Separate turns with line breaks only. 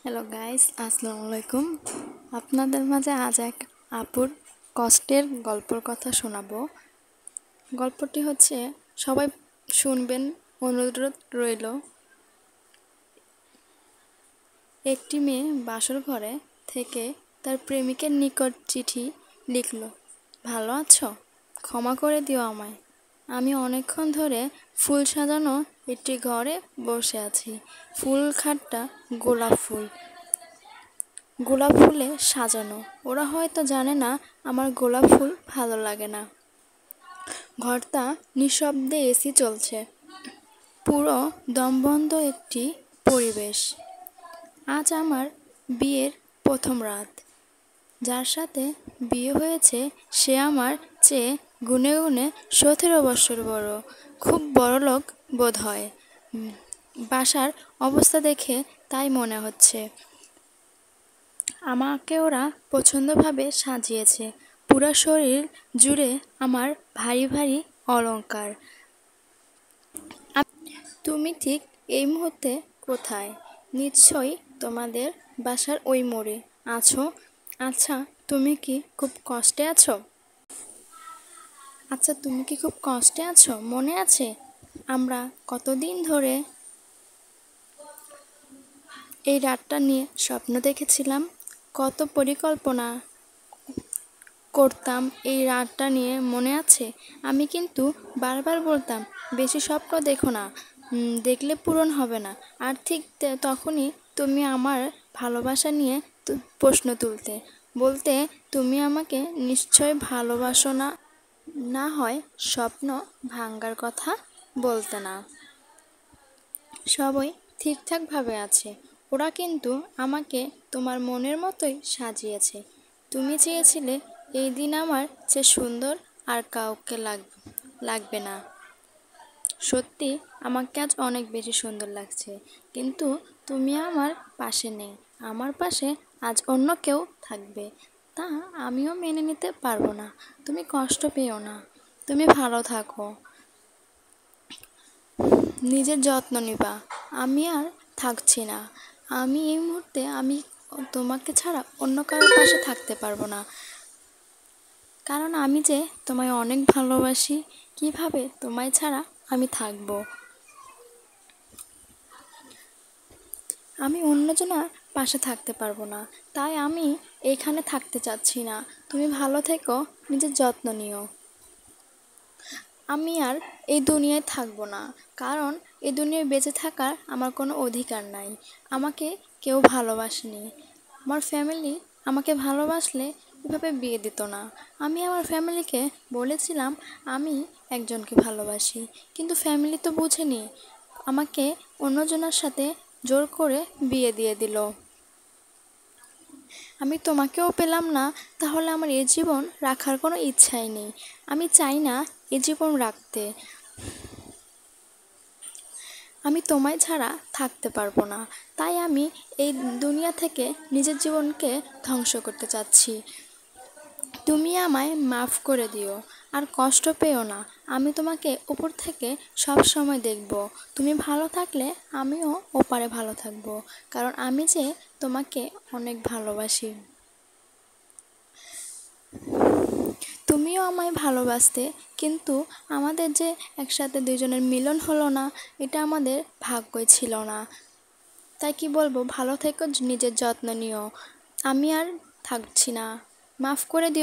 Hello guys, আসসালামু আলাইকুম। আপনাদের মাঝে আজ এক আপুর কষ্টের গল্পর কথা শোনাবো। গল্পটি হচ্ছে, সবাই শুনবেন, অনুরোধ রইল। একটি মেয়ে বাসর ঘরে থেকে তার প্রেমিকের নিকট চিঠি লিখল। ভালো আছো? ক্ষমা করে দিও আমায়। আমি অনেকক্ষণ ধরে ফুল সাজানো একটি ঘরে বসে আছি। ফুল খাটটা গোলাপ ফুলে সাজানো। ওরা হয়তো জানে না আমার গোলাপ ফুল ভালো লাগে না। ঘরটা নিঃশব্দে, এসি চলছে, পুরো দমবন্ধ একটি পরিবেশ। আজ আমার বিয়ের প্রথম রাত। যার সাথে বিয়ে হয়েছে সে আমার চেয়ে গুনে গুনে 17 বছর বড়। খুব বড়লোক বোধ হয়। বাসার অবস্থা দেখে তাই মনে হচ্ছে। আমাকে ওরা পছন্দভাবে সাজিয়েছে। পুরা শরীর জুড়ে আমার ভারী ভারী অলংকার। তুমি ঠিক এই মুহূর্তে কোথায়? নিশ্চয়ই তোমাদের বাসার ওই মোড়ে আছো। আচ্ছা, তুমি কি খুব কষ্টে আছো? মনে আছে আমরা কতদিন ধরে এই রাতটা নিয়ে স্বপ্ন দেখেছিলাম? কত পরিকল্পনা করতাম এই রাতটা নিয়ে, মনে আছে? আমি কিন্তু বারবার বলতাম, বেশি স্বপ্ন দেখো না, দেখলে পূরণ হবে না। আর ঠিক তখনই তুমি আমার ভালোবাসা নিয়ে প্রশ্ন তুলতে, বলতে তুমি আমাকে নিশ্চয় ভালোবাসো না, না হয় স্বপ্ন ভাঙ্গার কথা বলতে না। সবই ঠিকঠাকভাবে আছে। ওরা কিন্তু আমাকে তোমার মনের মতোই সাজিয়েছে। তুমি চেয়েছিলে এই দিন আমার চেয়ে সুন্দর আর কাউকে লাগবে না। সত্যি আমাকে আজ অনেক বেশি সুন্দর লাগছে, কিন্তু তুমি আমার পাশে নেই। আমার পাশে আজ অন্য কেউ থাকবে, তা আমিও মেনে নিতে পারবো না। তুমি কষ্ট পেও না, তুমি ভালো থাকো, নিজের যত্ন নিবা। আমি আর থাকছি না। এই মুহূর্তে আমি তোমাকে ছাড়া অন্য কারোর পাশে থাকতে পারবো না, কারণ আমি যে তোমায় অনেক ভালোবাসি। কিভাবে তোমায় ছাড়া আমি থাকবো? আমি অন্যজনের পাশে থাকতে পারবো না, তাই আমি এইখানে থাকতে চাচ্ছি না। তুমি ভালো থেকো, নিজের যত্ন নিও। আমি আর এই দুনিয়ায় থাকবো না, কারণ এই দুনিয়ায় বেঁচে থাকার আমার কোনো অধিকার নাই। আমাকে কেউ ভালোবাসেনি। আমার ফ্যামিলি আমাকে ভালোবাসলে এভাবে বিয়ে দিত না। আমি আমার ফ্যামিলিকে বলেছিলাম আমি একজনকে ভালোবাসি, কিন্তু ফ্যামিলি তো বুঝেনি, আমাকে অন্যজনের সাথে জোর করে বিয়ে দিয়ে দিল। আমি তোমাকেও পেলাম না, তাহলে আমার এ জীবন রাখার কোনো ইচ্ছাই নেই। আমি চাই না এ জীবন রাখতে। আমি তোমায় ছাড়া থাকতে পারবো না, তাই আমি এই দুনিয়া থেকে নিজের জীবনকে ধ্বংস করতে চাচ্ছি। তুমি আমায় মাফ করে দিও, আর কষ্ট পেও না। আমি তোমাকে উপর থেকে সব সময় দেখব। তুমি ভালো থাকলে আমিও ওপারে ভালো থাকবো, কারণ আমি যে তোমাকে অনেক ভালোবাসি। তুমিও আমায় ভালোবাসতে, কিন্তু আমাদের যে একসাথে দুজনের মিলন হলো না, এটা আমাদের ভাগ্যই ছিল না। তাই কি বলবো, ভালো থেকো, নিজের যত্ন নিও। আমি আর থাকছি না, মাফ করে দিও।